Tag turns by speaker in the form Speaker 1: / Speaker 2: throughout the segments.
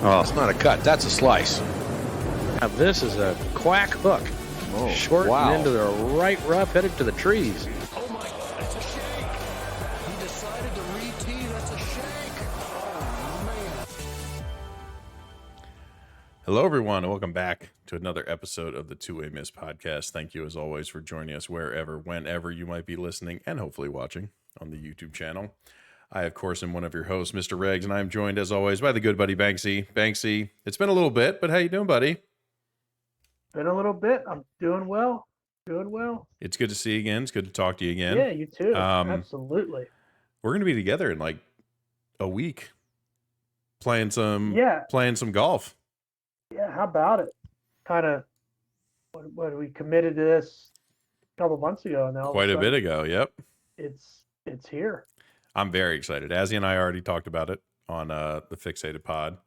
Speaker 1: Oh, it's not a cut. That's a slice.
Speaker 2: Now this is a quack hook.
Speaker 1: Oh,
Speaker 2: Short
Speaker 1: wow.
Speaker 2: and into the right rough, headed to the trees.
Speaker 3: Oh my, that's a shank. He decided to re-tee. That's a shank. Oh, man.
Speaker 4: Hello, everyone, and welcome back to another episode of the Two-Way Miss podcast. Thank you, as always, for joining us wherever, whenever you might be listening and hopefully watching on the YouTube channel. I, of course, am one of your hosts, Mr. Regz, and I am joined, as always, by the good buddy Banksy. Banksy, it's been a little bit, but how you doing, buddy?
Speaker 5: Been a little bit. I'm doing well. Doing well.
Speaker 4: It's good to see you again. It's good to talk to you again.
Speaker 5: Yeah, you too.
Speaker 4: We're
Speaker 5: Absolutely.
Speaker 4: going to be together in like a week, playing some golf.
Speaker 5: Yeah, how about it? Kind of, what we committed to this a couple months ago now.
Speaker 4: Quite a bit ago, yep.
Speaker 5: It's here.
Speaker 4: I'm very excited. Azzy and I already talked about it on the Fixated Pod.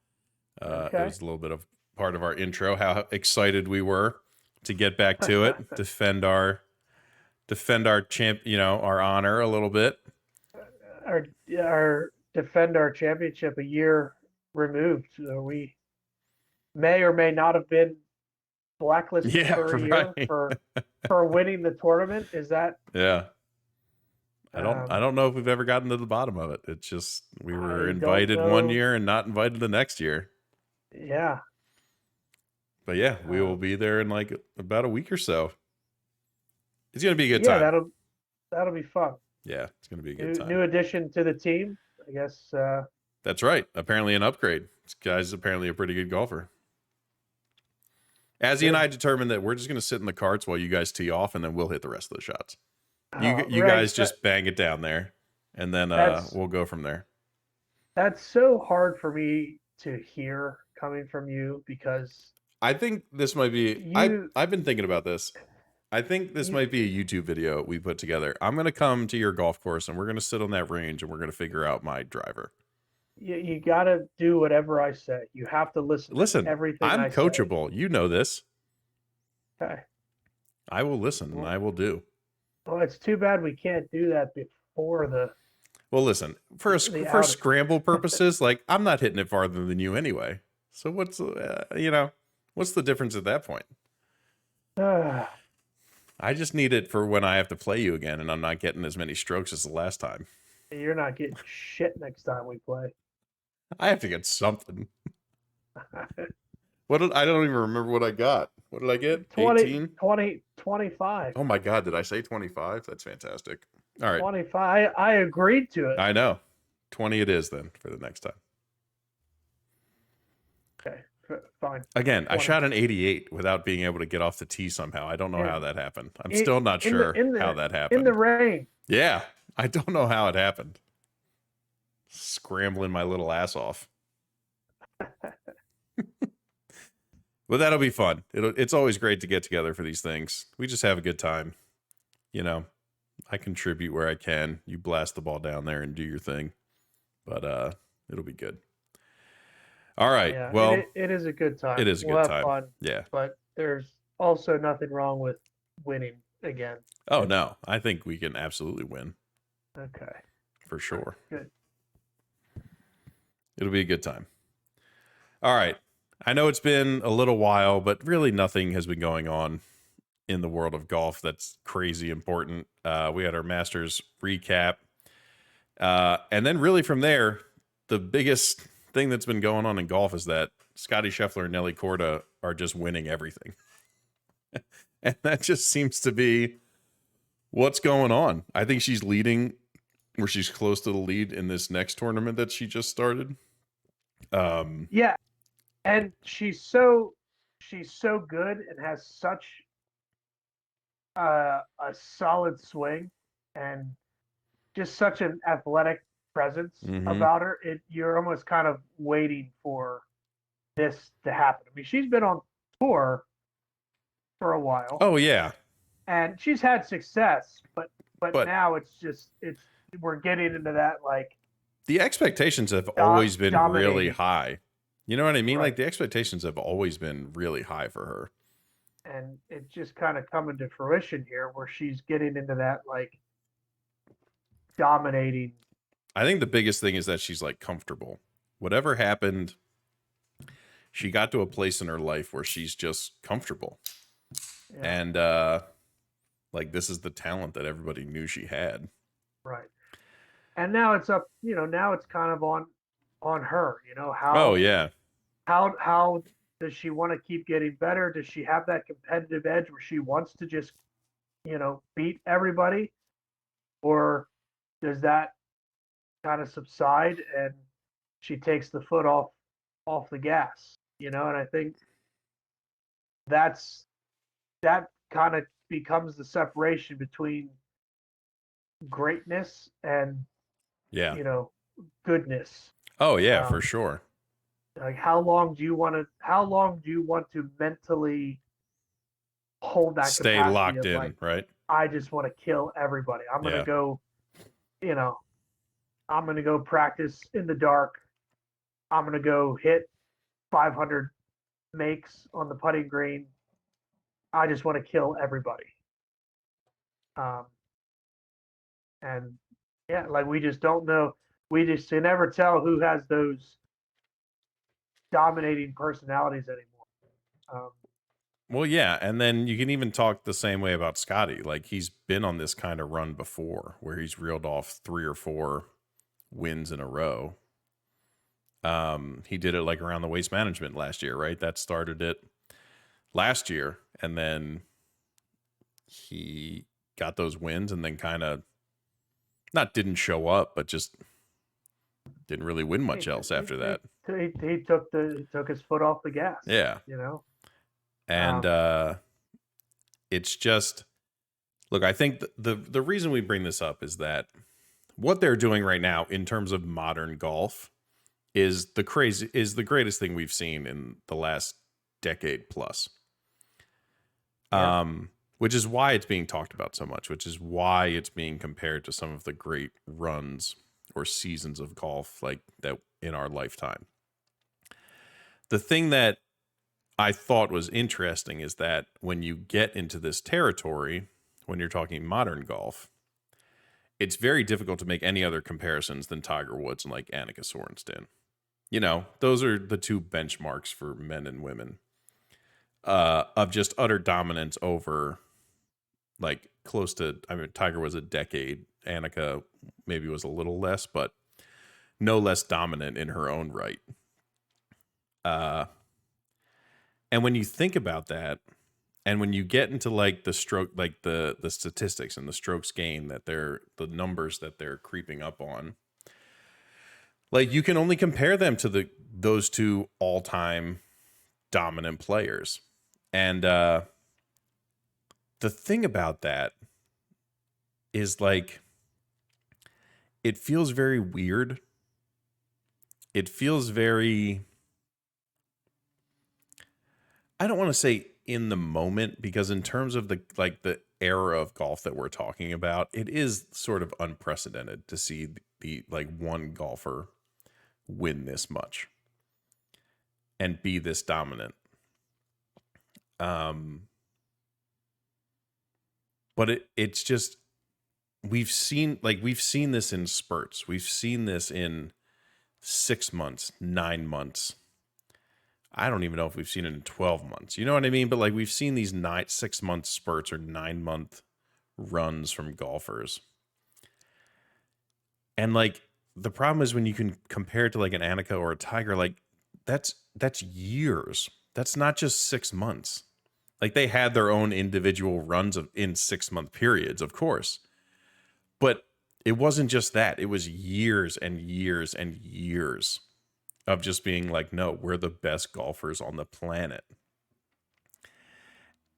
Speaker 5: Okay.
Speaker 4: It was a little bit of part of our intro, how excited we were to get back to it, defend our our honor a little bit.
Speaker 5: Our defend our championship a year removed. So we may or may not have been blacklisted for a year for winning the tournament. Is that?
Speaker 4: Yeah. I don't know if we've ever gotten to the bottom of it. It's just we were invited one year and not invited the next year.
Speaker 5: Yeah.
Speaker 4: But yeah, we will be there in like about a week or so. It's gonna be a good time.
Speaker 5: Yeah, that'll be fun.
Speaker 4: Yeah, it's gonna be a good time.
Speaker 5: New addition to the team, I guess.
Speaker 4: That's right. Apparently an upgrade. This guy's apparently a pretty good golfer. Azzy and I determined that we're just gonna sit in the carts while you guys tee off, and then we'll hit the rest of the shots. You guys just bang it down there, and then we'll go from there.
Speaker 5: That's so hard for me to hear coming from you because
Speaker 4: I think this might be. I've been thinking about this. I think this might be a YouTube video we put together. I'm going to come to your golf course, and we're going to sit on that range, and we're going to figure out my driver.
Speaker 5: You got to do whatever I say. You have to listen to everything
Speaker 4: I'm
Speaker 5: I
Speaker 4: coachable.
Speaker 5: Say.
Speaker 4: You know this.
Speaker 5: Okay.
Speaker 4: I will listen, and I will do.
Speaker 5: Well, it's too bad we can't do that before the.
Speaker 4: Well, listen, for scramble purposes, like I'm not hitting it farther than you anyway. So what's the difference at that point? I just need it for when I have to play you again, and I'm not getting as many strokes as the last time.
Speaker 5: You're not getting shit next time we play.
Speaker 4: I have to get something. I don't even remember what I got. What did I get? 18?
Speaker 5: 25.
Speaker 4: Oh my God, did I say 25? That's fantastic. All right.
Speaker 5: 25. I agreed to it.
Speaker 4: I know. 20 it is then for the next time.
Speaker 5: Okay, fine.
Speaker 4: Again,
Speaker 5: 20.
Speaker 4: I shot an 88 without being able to get off the tee somehow. I don't know how that happened. I'm still not sure how that happened.
Speaker 5: In the rain.
Speaker 4: Yeah, I don't know how it happened. Scrambling my little ass off. But that'll be fun. It's always great to get together for these things. We just have a good time. You know, I contribute where I can. You blast the ball down there and do your thing. But it'll be good. All right.
Speaker 5: Yeah,
Speaker 4: well,
Speaker 5: it is a good time.
Speaker 4: It is a
Speaker 5: we'll
Speaker 4: good
Speaker 5: have
Speaker 4: time.
Speaker 5: Fun,
Speaker 4: yeah.
Speaker 5: But there's also nothing wrong with winning again.
Speaker 4: Oh, no. I think we can absolutely win.
Speaker 5: Okay.
Speaker 4: For sure.
Speaker 5: Good.
Speaker 4: It'll be a good time. All right. I know it's been a little while, but really nothing has been going on in the world of golf that's crazy important. We had our Masters recap. And then really from there, the biggest thing that's been going on in golf is that Scottie Scheffler and Nelly Korda are just winning everything. And that just seems to be what's going on. I think she's leading, or she's close to the lead in this next tournament that she just started.
Speaker 5: Yeah. And she's so good and has such a solid swing and just such an athletic presence about her. You're almost kind of waiting for this to happen. I mean, she's been on tour for a while.
Speaker 4: Oh yeah,
Speaker 5: and she's had success, but now we're getting into that like
Speaker 4: the expectations have always been
Speaker 5: dominating.
Speaker 4: Really high. You know what I mean?
Speaker 5: Right.
Speaker 4: Like the expectations have always been really high for her.
Speaker 5: And it's just kind of coming to fruition here where she's getting into that like dominating.
Speaker 4: I think the biggest thing is that she's like comfortable. Whatever happened she got to a place in her life where she's just comfortable.
Speaker 5: Yeah.
Speaker 4: And like, this is the talent that everybody knew she had.
Speaker 5: Right. And now it's up, now it's kind of on her,
Speaker 4: Oh yeah.
Speaker 5: how does she want to keep getting better? Does she have that competitive edge where she wants to just, beat everybody? Or does that kind of subside and she takes the foot off the gas? And I think that kind of becomes the separation between greatness and
Speaker 4: Yeah.
Speaker 5: goodness.
Speaker 4: Oh yeah, for sure.
Speaker 5: Like how long do you want to mentally hold that
Speaker 4: Stay
Speaker 5: capacity
Speaker 4: locked
Speaker 5: of
Speaker 4: in,
Speaker 5: like,
Speaker 4: right?
Speaker 5: I just want to kill everybody. I'm
Speaker 4: Yeah.
Speaker 5: gonna go, I'm gonna go practice in the dark. I'm gonna go hit 500 makes on the putting green. I just want to kill everybody. And yeah, like we just don't know. We just can never tell who has those dominating personalities anymore.
Speaker 4: Well, yeah, and then you can even talk the same way about Scotty. Like, he's been on this kind of run before where he's reeled off 3 or 4 wins in a row. He did it like around the Waste Management last year, right? That started it last year, and then he got those wins and then kind of not didn't show up, but just didn't really win much else after that.
Speaker 5: He took his foot off the gas.
Speaker 4: Yeah. And it's just, look, I think the reason we bring this up is that what they're doing right now in terms of modern golf is the greatest thing we've seen in the last decade plus. Which is why it's being talked about so much, which is why it's being compared to some of the great runs or seasons of golf like that in our lifetime. The thing that I thought was interesting is that when you get into this territory, when you're talking modern golf, it's very difficult to make any other comparisons than Tiger Woods and like Annika Sorenstam. Those are the two benchmarks for men and women of just utter dominance over like close to, Tiger was a decade. Annika maybe was a little less, but no less dominant in her own right. And when you think about that, and when you get into like the stroke, like the statistics and the strokes gained that the numbers that they're creeping up on, like you can only compare them to those two all-time dominant players. And the thing about that is like, it feels very weird. It feels very, I don't want to say in the moment, because in terms of the era of golf that we're talking about, it is sort of unprecedented to see the like one golfer win this much and be this dominant. But it's just, we've seen this in spurts. We've seen this in 6 months, 9 months. I don't even know if we've seen it in 12 months. You know what I mean? But like, we've seen these 6 month spurts or 9 month runs from golfers. And like, the problem is when you can compare it to like an Annika or a Tiger, like that's years. That's not just 6 months. Like, they had their own individual runs in 6 month periods, of course. But it wasn't just that. It was years and years and years of just being like, no, we're the best golfers on the planet.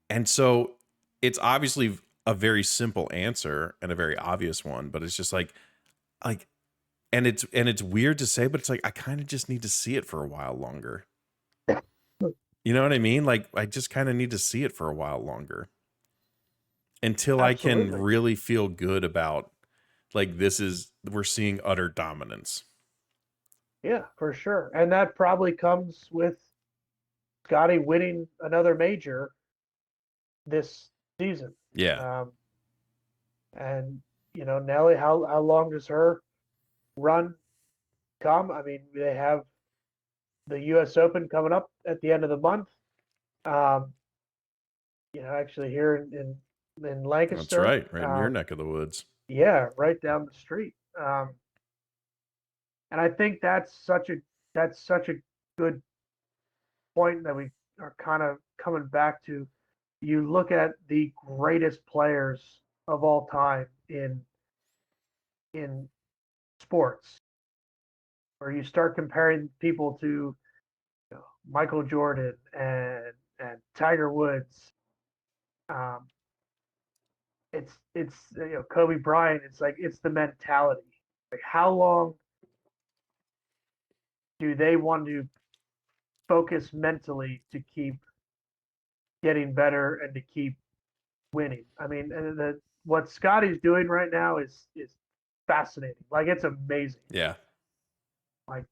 Speaker 4: And so it's obviously a very simple answer and a very obvious one, but it's just like, and it's weird to say, but it's like, I kind of just need to see it for a while longer. You know what I mean? Like, I just kind of need to see it for a while longer until
Speaker 5: Absolutely.
Speaker 4: I can really feel good about like, we're seeing utter dominance.
Speaker 5: Yeah, for sure. And that probably comes with Scotty winning another major this season.
Speaker 4: Yeah.
Speaker 5: And Nelly, how long does her run come? I mean, they have the U.S. Open coming up at the end of the month. Actually here in Lancaster.
Speaker 4: That's right in your neck of the woods.
Speaker 5: Yeah, right down the street. And I think that's such a good point that we are kind of coming back to. You look at the greatest players of all time in sports, where you start comparing people to Michael Jordan and Tiger Woods. It's Kobe Bryant. It's like it's the mentality. Like how long do they want to focus mentally to keep getting better and to keep winning? I mean, and what Scottie's doing right now is fascinating. Like it's amazing.
Speaker 4: Yeah.
Speaker 5: Like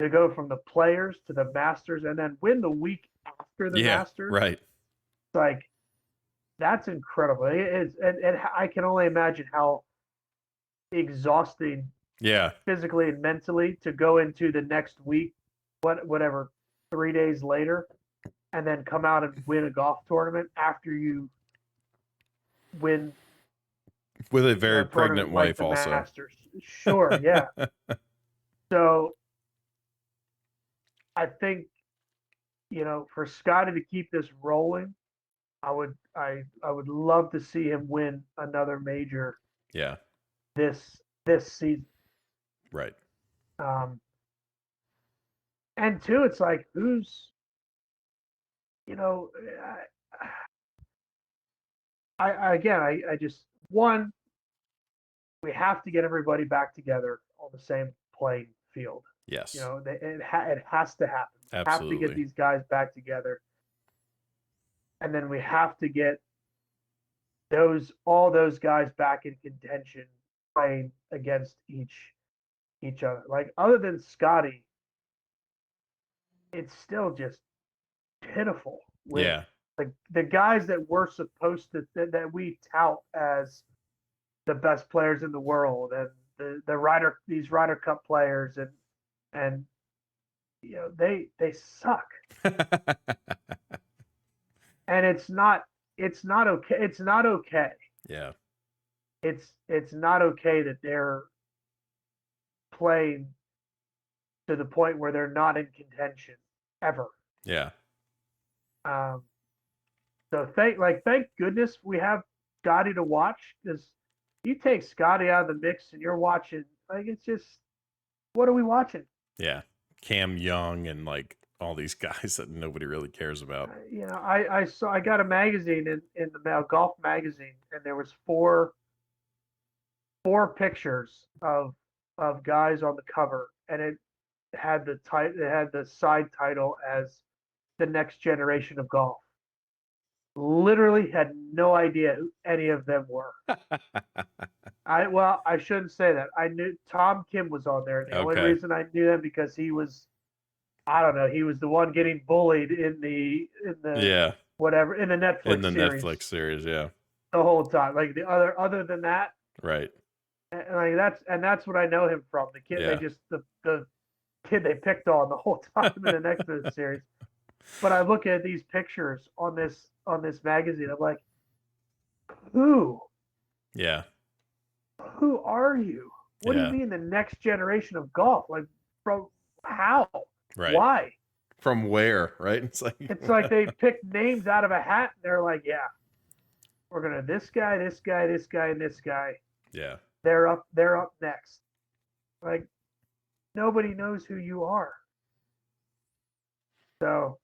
Speaker 5: to go from the Players to the Masters and then win the week after the Masters.
Speaker 4: Right.
Speaker 5: It's like that's incredible. It is, and I can only imagine how exhausting, physically and mentally, to go into the next week, whatever, 3 days later, and then come out and win a golf tournament after you win
Speaker 4: with a very pregnant
Speaker 5: like
Speaker 4: wife,
Speaker 5: the
Speaker 4: also.
Speaker 5: Masters. Sure, yeah. So I think for Scottie to keep this rolling, I would love to see him win another major.
Speaker 4: Yeah.
Speaker 5: This season.
Speaker 4: Right.
Speaker 5: And two, it's like who's, I just one, we have to get everybody back together on the same playing field.
Speaker 4: Yes.
Speaker 5: It has to happen.
Speaker 4: Absolutely.
Speaker 5: We have to get these guys back together. And then we have to get all those guys back in contention playing against each other. Like other than Scottie, it's still just pitiful.
Speaker 4: Yeah.
Speaker 5: Like the guys that we're supposed to that we tout as the best players in the world and these Ryder Cup players and they suck. And it's not okay. It's not okay.
Speaker 4: Yeah.
Speaker 5: It's not okay that they're playing to the point where they're not in contention ever.
Speaker 4: Yeah.
Speaker 5: So thank goodness we have Scottie to watch, because you take Scottie out of the mix and you're watching, like, it's just, what are we watching?
Speaker 4: Yeah. Cam Young and like all these guys that nobody really cares about.
Speaker 5: I got a magazine in the mail, golf magazine, and there was four pictures of guys on the cover, and it had the side title as the next generation of golf. Literally had no idea who any of them were. I shouldn't say that. I knew Tom Kim was on there. The only reason I knew him because he was, I don't know, he was the one getting bullied in the whatever in the Netflix
Speaker 4: series, yeah.
Speaker 5: The whole time. Like the other than that,
Speaker 4: right.
Speaker 5: And like that's what I know him from. The kid they just the kid they picked on the whole time in the Netflix series. But I look at these pictures on this magazine. I'm like, who?
Speaker 4: Yeah.
Speaker 5: Who are you? What do you mean the next generation of golf? Like, from how?
Speaker 4: Right.
Speaker 5: Why?
Speaker 4: From where? Right. It's like
Speaker 5: they picked names out of a hat. And they're like, yeah, we're gonna this guy, and this guy.
Speaker 4: Yeah.
Speaker 5: They're up next. Like, nobody knows who you are. So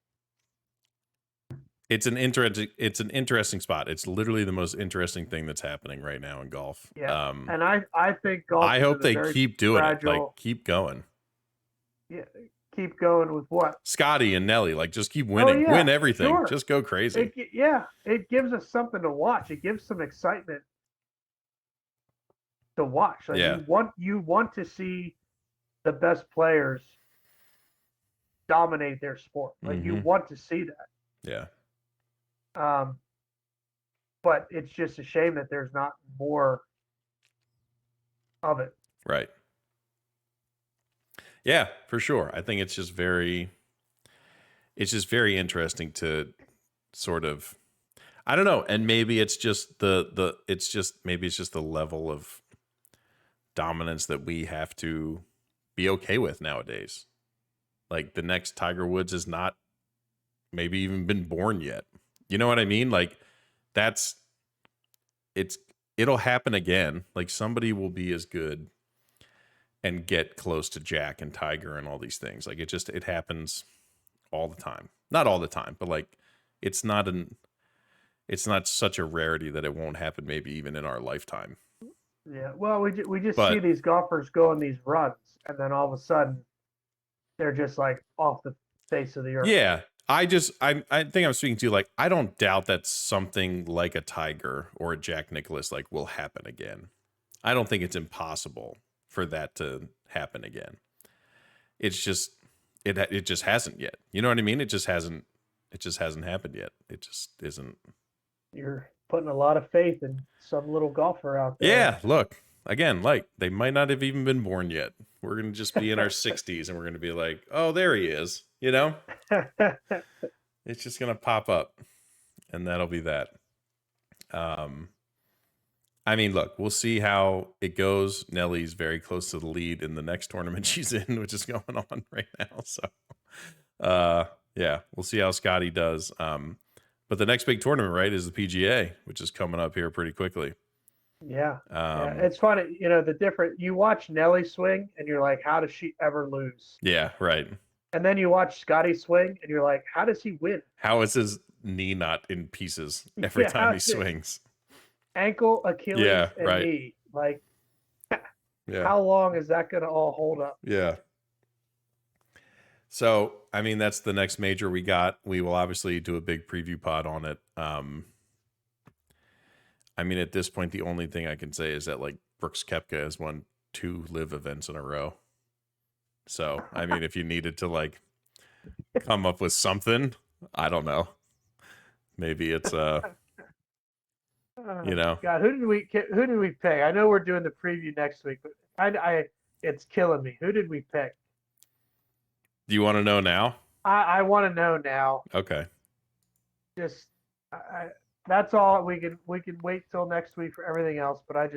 Speaker 4: it's an interesting spot. It's literally the most interesting thing that's happening right now in golf.
Speaker 5: Yeah. And I think golf.
Speaker 4: I hope they keep doing it. Like, keep going.
Speaker 5: Yeah. Keep going with what?
Speaker 4: Scottie and Nelly. Like, just keep winning. Win everything.
Speaker 5: Sure.
Speaker 4: Just go crazy.
Speaker 5: It gives us something to watch. It gives some excitement to watch. Like, you want to see the best players dominate their sport. Like, you want to see that.
Speaker 4: Yeah.
Speaker 5: But it's just a shame that there's not more of it.
Speaker 4: Right. Yeah, for sure. I think it's just very interesting to sort of, I don't know, and maybe it's just maybe it's just the level of dominance that we have to be okay with nowadays. Like the next Tiger Woods is not maybe even been born yet. You know what I mean? Like it'll happen again. Like somebody will be as good and get close to Jack and Tiger and all these things. Like it happens all the time. Not all the time, but like it's not such a rarity that it won't happen maybe even in our lifetime.
Speaker 5: Yeah. Well, we just see these golfers go on these runs, and then all of a sudden they're just like off the face of the earth.
Speaker 4: Yeah. I think I'm speaking to you, like, I don't doubt that something like a Tiger or a Jack Nicklaus like will happen again. I don't think it's impossible for that to happen again. It's just it just hasn't yet. You know what I mean? It just hasn't happened yet. It just isn't.
Speaker 5: You're putting a lot of faith in some little golfer out there.
Speaker 4: Yeah, look, again, like they might not have even been born yet. We're going to just be in our 60s and we're going to be like, "Oh, there he is." You know? It's just going to pop up and that'll be that. I mean, look, we'll see how it goes. Nelly's very close to the lead in the next tournament she's in, which is going on right now. So, yeah, we'll see how Scottie does. But the next big tournament, right, is the PGA, which is coming up here pretty quickly.
Speaker 5: Yeah. It's funny, you watch Nelly swing and you're like, how does she ever lose?
Speaker 4: Yeah, right.
Speaker 5: And then you watch Scottie swing and you're like, how does he win?
Speaker 4: How is his knee not in pieces every time he swings?
Speaker 5: Ankle, Achilles, and knee. Like, how long is that going to all hold up?
Speaker 4: Yeah. So, I mean, that's the next major we got. We will obviously do a big preview pod on it. I mean, at this point, the only thing I can say is that, like, Brooks Koepka has won 2 live events in a row. So, I mean, if you needed to, like, come up with something, I don't know. Maybe it's,
Speaker 5: God, who did we pick? I know we're doing the preview next week, but it's killing me. Who did we pick?
Speaker 4: Do you want to know now?
Speaker 5: I want to know now.
Speaker 4: Okay.
Speaker 5: Just, that's all. We can wait till next week for everything else, but I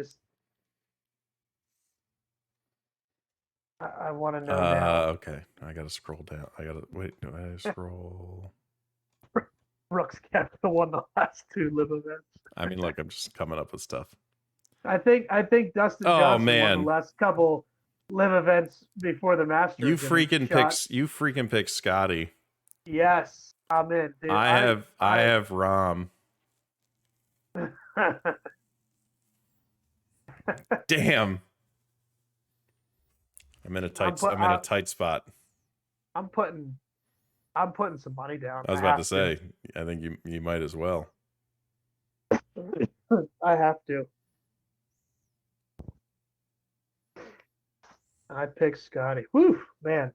Speaker 5: want to know now.
Speaker 4: Okay. I got to scroll down. Wait, do I scroll?
Speaker 5: Brooks Koepka won the last 2 live events.
Speaker 4: I mean, look, I'm just coming up with stuff.
Speaker 5: I think Dustin Johnson won the last couple live events before the Masters.
Speaker 4: You freaking pick Scottie.
Speaker 5: Yes, I'm in. Dude.
Speaker 4: I have Rahm. Damn. I'm in a tight spot.
Speaker 5: I'm putting some money down.
Speaker 4: I was about to say, I think you might as well.
Speaker 5: I have to. I picked Scottie. Woo, man.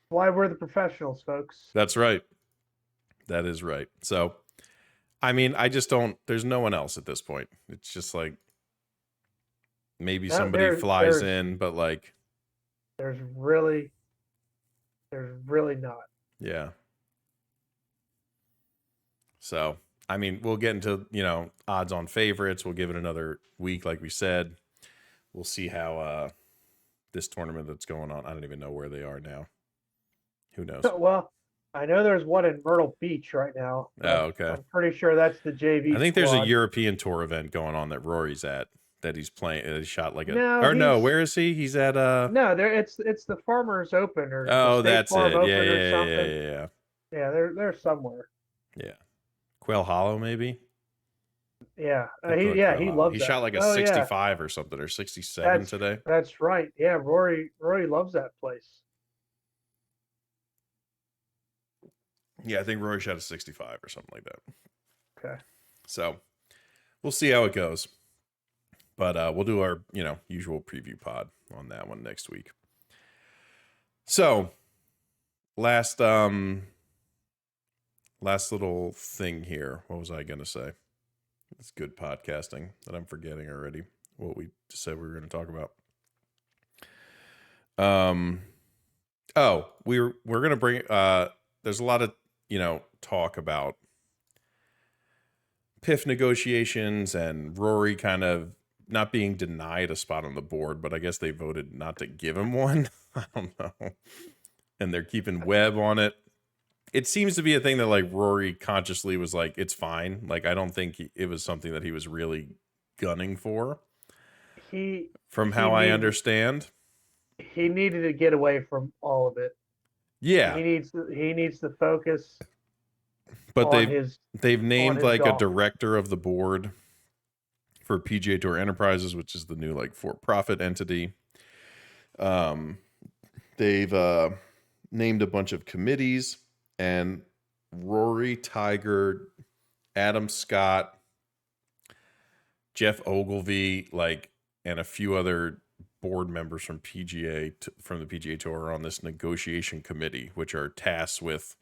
Speaker 5: Why we're the professionals, folks.
Speaker 4: That's right. That is right. So, I mean, there's no one else at this point. It's just like, maybe somebody flies in, but like.
Speaker 5: There's really not.
Speaker 4: Yeah. So, I mean, we'll get into, odds on favorites. We'll give it another week, like we said. We'll see how this tournament that's going on. I don't even know where they are now. Who knows?
Speaker 5: Well, I know there's one in Myrtle Beach right now.
Speaker 4: Oh, okay.
Speaker 5: I'm pretty sure that's the JV.
Speaker 4: I think
Speaker 5: squad.
Speaker 4: there's a European Tour event going on that Rory's at. That he's playing. He shot like where is he? He's at
Speaker 5: No, it's the Farmers Open or
Speaker 4: that's
Speaker 5: Farm
Speaker 4: it.
Speaker 5: Open
Speaker 4: Yeah.
Speaker 5: or something. Yeah, they're somewhere.
Speaker 4: Yeah, Quail Hollow maybe.
Speaker 5: Yeah, he loves.
Speaker 4: He shot like a 65 or something, or 67 today.
Speaker 5: That's right. Yeah, Rory loves that place.
Speaker 4: Yeah, I think Rory shot a 65 or something like that.
Speaker 5: Okay.
Speaker 4: So we'll see how it goes. But we'll do our, usual preview pod on that one next week. So, last little thing here. What was I going to say? It's good podcasting that I'm forgetting already. What we said we were going to talk about. Oh, we're gonna bring. There's a lot of talk about PIF negotiations and Rory kind of not being denied a spot on the board, but I guess they voted not to give him one. I don't know, and they're keeping Webb on it. It seems to be a thing that like Rory consciously was like, it's fine. Like I don't think it was something that he was really gunning for. From how I understand,
Speaker 5: he needed to get away from all of it.
Speaker 4: Yeah,
Speaker 5: he needs to focus.
Speaker 4: But they've named like
Speaker 5: golf.
Speaker 4: a director of the board for PGA Tour Enterprises, which is the new like for-profit entity. They've named a bunch of committees, and Rory, Tiger, Adam Scott, Jeff Ogilvy, like, and a few other board members from the PGA Tour are on this negotiation committee, which are tasked with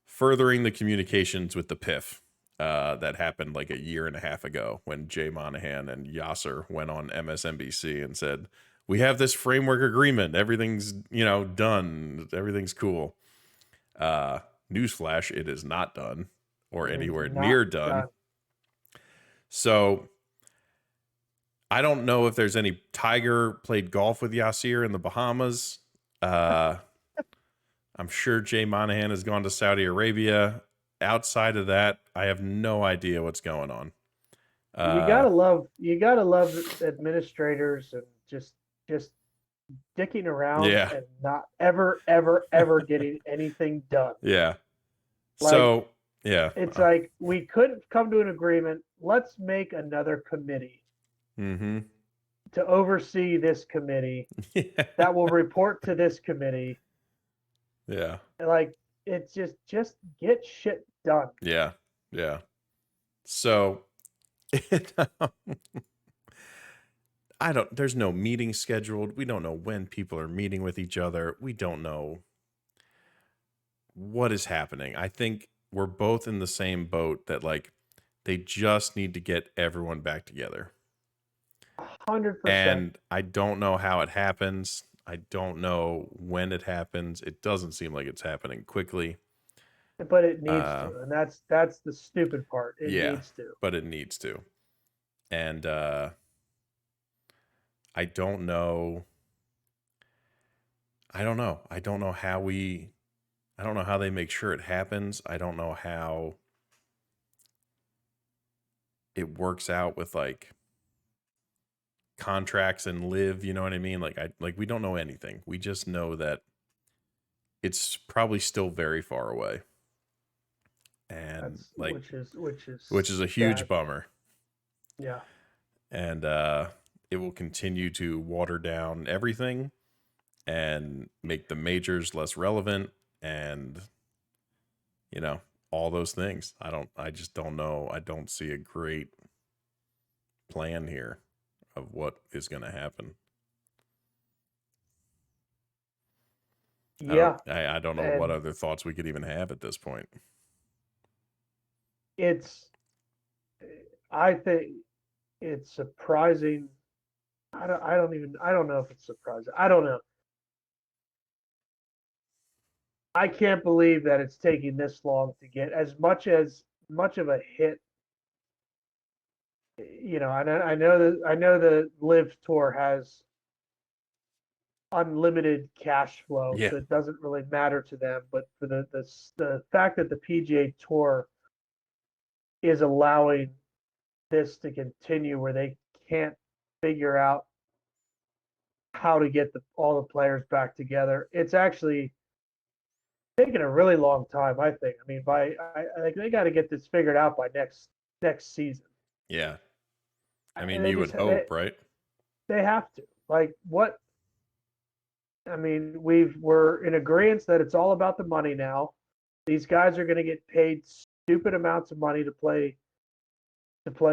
Speaker 4: furthering the communications with the PIF that happened like a year and a half ago when Jay Monahan and Yasser went on MSNBC and said, we have this framework agreement. Everything's, done. Everything's cool. Newsflash, it is not done or anywhere near done. So I don't know if there's any. Tiger played golf with Yasser in the Bahamas. I'm sure Jay Monahan has gone to Saudi Arabia. Outside of that, I have no idea what's going on.
Speaker 5: You gotta love administrators and just dicking around and not ever getting anything done.
Speaker 4: Yeah.
Speaker 5: It's like we couldn't come to an agreement. Let's make another committee to oversee this committee that will report to this committee.
Speaker 4: Yeah.
Speaker 5: Like it's just get shit done.
Speaker 4: Yeah. Yeah. So there's no meeting scheduled. We don't know when people are meeting with each other. We don't know what is happening. I think we're both in the same boat that like they just need to get everyone back together.
Speaker 5: 100%.
Speaker 4: And I don't know how it happens. I don't know when it happens. It doesn't seem like it's happening quickly.
Speaker 5: But it needs to. And that's the stupid part. It needs to.
Speaker 4: But it needs to. And I don't know. I don't know how they make sure it happens. I don't know how it works out with like contracts and live, you know what I mean? Like we don't know anything. We just know that it's probably still very far away. And which is a huge bummer.
Speaker 5: Yeah.
Speaker 4: And it will continue to water down everything and make the majors less relevant and all those things. I just don't know. I don't see a great plan here of what is going to happen.
Speaker 5: Yeah.
Speaker 4: I don't know what other thoughts we could even have at this point.
Speaker 5: I think it's surprising. I don't know if it's surprising. I don't know. I can't believe that it's taking this long to get as much of a hit. I know the Live Tour has unlimited cash flow, so it doesn't really matter to them. But for the fact that the PGA Tour is allowing this to continue, where they can't figure out how to get all the players back together, it's actually taking a really long time. I think. I mean, I think they got to get this figured out by next season.
Speaker 4: Yeah. I mean, you would hope, right?
Speaker 5: They have to. Like what? I mean, we're in agreement that it's all about the money now. These guys are going to get paid stupid amounts of money to play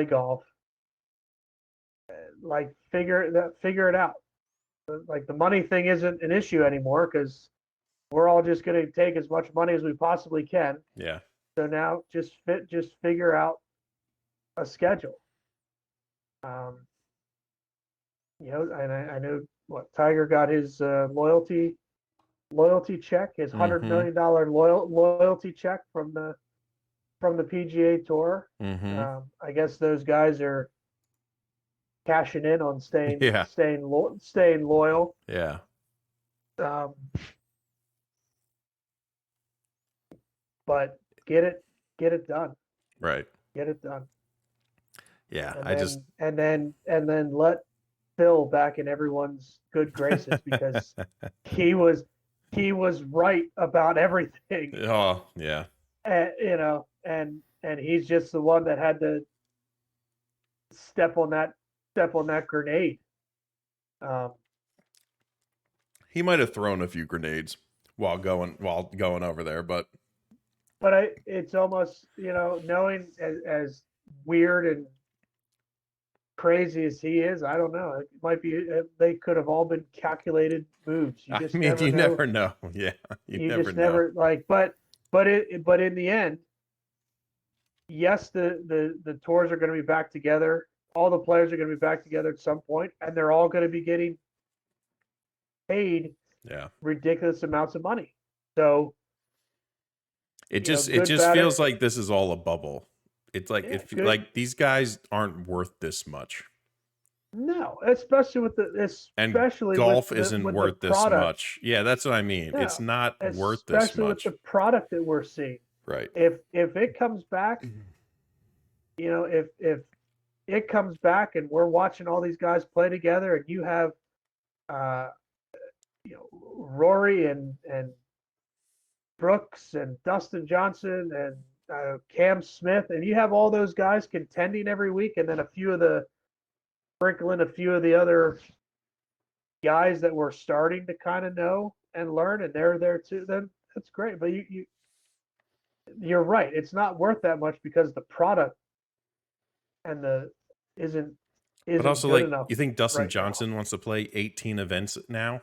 Speaker 5: golf. Like figure it out. Like the money thing isn't an issue anymore because we're all just going to take as much money as we possibly can.
Speaker 4: Yeah.
Speaker 5: So now just figure out a schedule. And I know Tiger got his loyalty check, his $100 million loyalty check from the PGA Tour. I guess those guys are cashing in on staying loyal.
Speaker 4: Yeah.
Speaker 5: But get it done.
Speaker 4: Right.
Speaker 5: Get it done.
Speaker 4: Yeah.
Speaker 5: And then let Phil back in everyone's good graces because he was right about everything.
Speaker 4: Oh, yeah.
Speaker 5: And he's just the one that had to step on that grenade.
Speaker 4: He might have thrown a few grenades while going over there, but
Speaker 5: it's almost, knowing as weird and crazy as he is, I don't know. It might be they could have all been calculated moves. You just
Speaker 4: never know. Yeah,
Speaker 5: you never know. But in the end, yes, the tours are going to be back together. All the players are going to be back together at some point, and they're all going to be getting paid ridiculous amounts of money. So
Speaker 4: it just feels like this is all a bubble. It's like like these guys aren't worth this much.
Speaker 5: No, especially with
Speaker 4: golf isn't worth this much. Yeah, that's what I mean. No, it's not worth this much.
Speaker 5: Especially with the product that we're seeing.
Speaker 4: Right.
Speaker 5: If it comes back, if it comes back and we're watching all these guys play together, and you have, Rory and Brooks and Dustin Johnson and Cam Smith, and you have all those guys contending every week, and then sprinkle in a few of the other guys that we're starting to kind of know and learn, and they're there too, then that's great. But you're right. It's not worth that much because the product and isn't
Speaker 4: but also,
Speaker 5: good enough.
Speaker 4: You think Dustin Johnson wants to play 18 events now?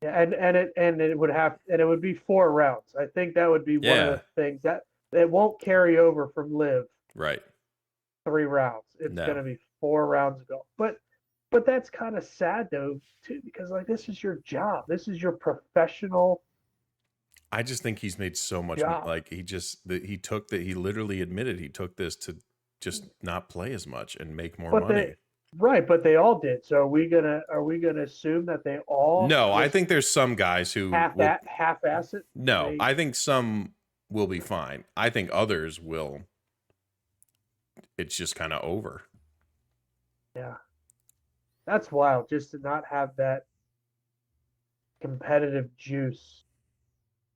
Speaker 5: Yeah, and it would be 4 rounds. I think that would be one of the things that it won't carry over from live.
Speaker 4: Right.
Speaker 5: 3 rounds. It's going to be 4 rounds ago. But that's kind of sad though too, because this is your job. This is your professional.
Speaker 4: I just think he's made so much money. He literally admitted he took this to just not play as much and make more money.
Speaker 5: But they all did. So are we gonna assume that they all?
Speaker 4: No, I think there's some guys who
Speaker 5: half-ass it.
Speaker 4: No, I think some will be fine. I think others will. It's just kind of over.
Speaker 5: Yeah, that's wild. Just to not have that competitive juice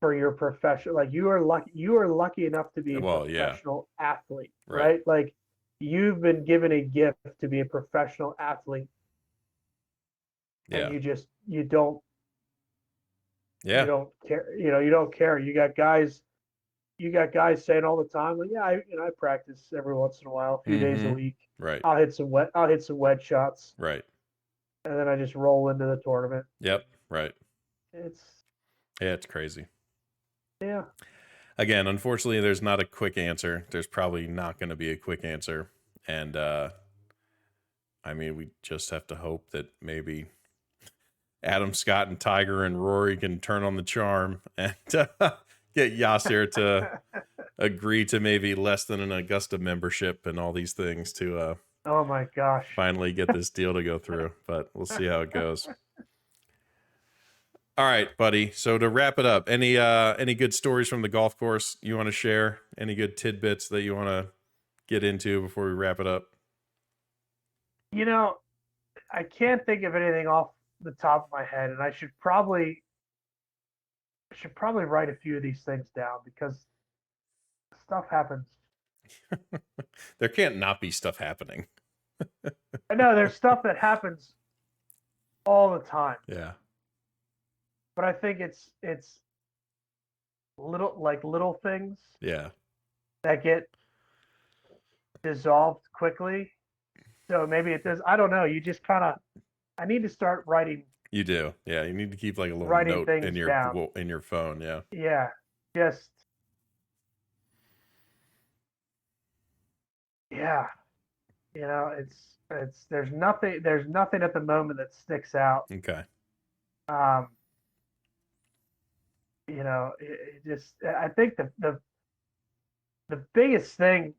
Speaker 5: for your profession. You are lucky enough to be a professional athlete, right? Like you've been given a gift to be a professional athlete. And you don't care. You don't care. You got guys saying all the time, like, I practice every once in a while, a few days a week.
Speaker 4: Right.
Speaker 5: I'll hit some wedge shots.
Speaker 4: Right.
Speaker 5: And then I just roll into the tournament.
Speaker 4: Yep. Right. It's crazy.
Speaker 5: Yeah.
Speaker 4: Again, unfortunately, there's not a quick answer. There's probably not going to be a quick answer. And, we just have to hope that maybe Adam Scott and Tiger and Rory can turn on the charm and get Yasser to agree to maybe less than an Augusta membership and all these things to
Speaker 5: oh my gosh,
Speaker 4: finally get this deal to go through. But we'll see how it goes. All right, buddy. So to wrap it up, any good stories from the golf course you want to share? Any good tidbits that you want to get into before we wrap it up?
Speaker 5: I can't think of anything off the top of my head, and I should probably write a few of these things down because stuff happens.
Speaker 4: There can't not be stuff happening.
Speaker 5: I know there's stuff that happens all the time.
Speaker 4: Yeah.
Speaker 5: But I think it's little things.
Speaker 4: Yeah.
Speaker 5: That get dissolved quickly. So maybe it does. I don't know. You just kind of. I need to start writing.
Speaker 4: You do. Yeah. You need to keep like a little note in your phone. Yeah.
Speaker 5: Yeah. Just. Yeah. You know, there's nothing at the moment that sticks out.
Speaker 4: Okay.
Speaker 5: You know, it just I think the biggest thing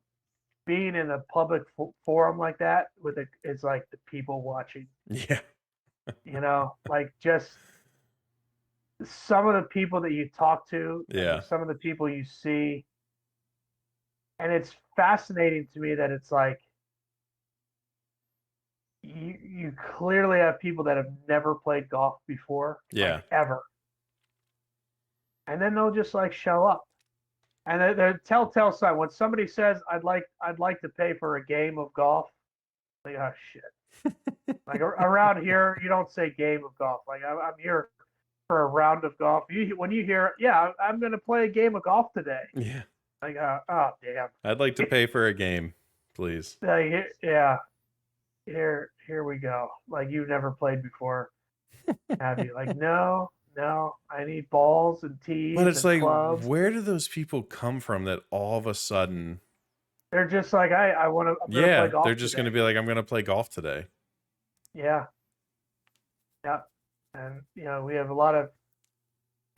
Speaker 5: being in a public forum like that is like the people watching.
Speaker 4: Yeah.
Speaker 5: You know, like just some of the people that you talk to,
Speaker 4: Yeah.
Speaker 5: some of the people you see, and it's fascinating to me that it's like you clearly have people that have never played golf before,
Speaker 4: Yeah.
Speaker 5: like, ever, and then they'll just like show up, and they're telltale sign when somebody says I'd like to pay for a game of golf, like, oh shit. Like around here, you don't say game of golf. Like I'm here for a round of golf. When you hear, yeah, I'm going to play a game of golf today.
Speaker 4: Yeah.
Speaker 5: Like, oh damn.
Speaker 4: I'd like to pay for a game, please.
Speaker 5: Like, yeah, here we go. Like you've never played before, have you? Like no, I need balls and tees.
Speaker 4: But it's
Speaker 5: and
Speaker 4: like,
Speaker 5: clubs.
Speaker 4: where do those people come from that all of a sudden?
Speaker 5: They're just like I want to.
Speaker 4: Yeah,
Speaker 5: play golf
Speaker 4: they're just going to be like, I'm going to play golf today.
Speaker 5: Yeah. Yeah. And, you know, we have a lot of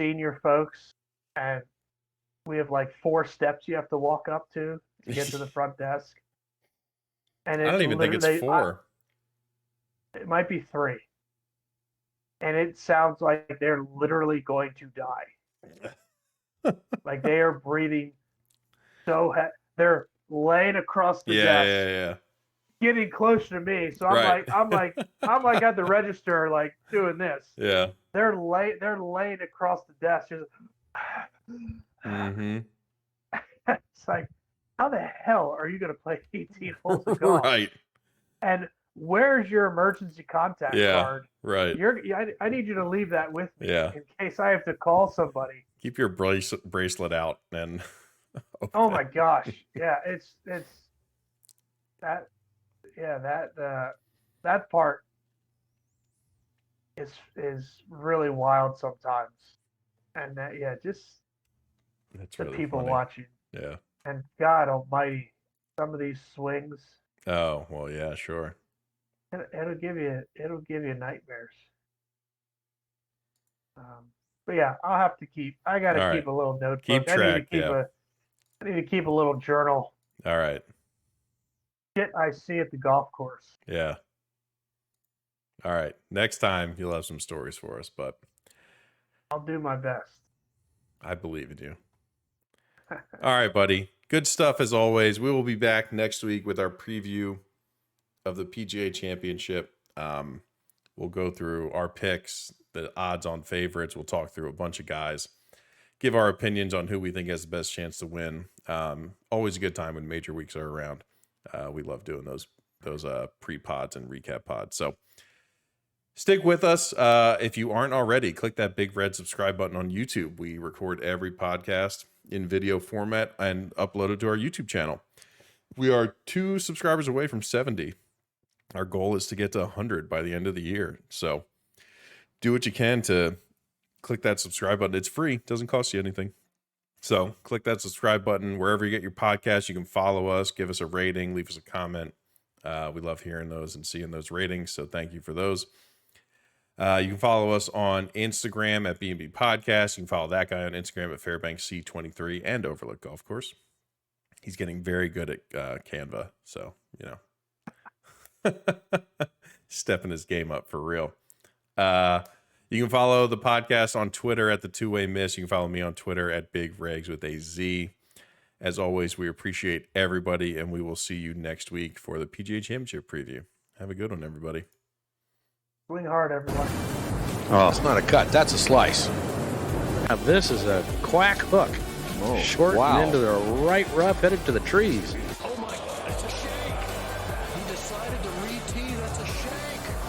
Speaker 5: senior folks, and we have like 4 steps you have to walk up to get to the front desk. And
Speaker 4: I don't even think it's 4.
Speaker 5: It might be 3. And it sounds like they're literally going to die. Like they are breathing so they're laying across the desk.
Speaker 4: Yeah.
Speaker 5: Getting closer to me, so
Speaker 4: Right.
Speaker 5: I'm like at the register, like doing this.
Speaker 4: Yeah.
Speaker 5: They're laying across the desk. Just,
Speaker 4: Mm-hmm.
Speaker 5: It's like, how the hell are you going to play 18 holes of golf?
Speaker 4: Right.
Speaker 5: And where's your emergency contact card?
Speaker 4: Right.
Speaker 5: I need you to leave that with me
Speaker 4: Yeah.
Speaker 5: in case I have to call somebody.
Speaker 4: Keep your bracelet out and.
Speaker 5: Oh my gosh! Yeah, it's that. Yeah, that part is really wild sometimes, and just
Speaker 4: That's
Speaker 5: the
Speaker 4: really
Speaker 5: people
Speaker 4: funny.
Speaker 5: watching.
Speaker 4: Yeah.
Speaker 5: And God Almighty, some of these swings.
Speaker 4: Oh well, yeah, sure.
Speaker 5: It'll give you nightmares. But yeah, I'll have to keep. I got to keep a little notebook.
Speaker 4: Keep track.
Speaker 5: I need to keep a little journal.
Speaker 4: All right.
Speaker 5: Shit I see at the golf course.
Speaker 4: Yeah. All right. Next time you'll have some stories for us, but
Speaker 5: I'll do my best.
Speaker 4: I believe in you. All right, buddy. Good stuff as always. We will be back next week with our preview of the PGA Championship. We'll go through our picks, the odds on favorites. We'll talk through a bunch of guys, give our opinions on who we think has the best chance to win. Always a good time when major weeks are around. We love doing those pre-pods and recap pods. So stick with us. If you aren't already, click that big red subscribe button on YouTube. We record every podcast in video format and upload it to our YouTube channel. We are 2 subscribers away from 70. Our goal is to get to 100 by the end of the year. So do what you can to click that subscribe button. It's free. It doesn't cost you anything. So click that subscribe button wherever you get your podcast. You can follow us, give us a rating, leave us a comment. We love hearing those and seeing those ratings. So thank you for those. You can follow us on Instagram at B&B Podcast. You can follow that guy on Instagram at FairbanksC23 and Overlook Golf Course. He's getting very good at Canva. So, stepping his game up for real. You can follow the podcast on Twitter at The Two-Way Miss. You can follow me on Twitter at Big Regz with a Z. As always, we appreciate everybody, and we will see you next week for the PGA Championship preview. Have a good one, everybody.
Speaker 5: Swing hard, everyone.
Speaker 1: Oh, it's not a cut. That's a slice.
Speaker 2: Now this is a quack hook.
Speaker 1: Oh,
Speaker 2: Short
Speaker 1: wow.
Speaker 2: and into the right rough, headed to the trees.
Speaker 3: Oh my God, it's a shake. He decided to re-tee. That's a shake.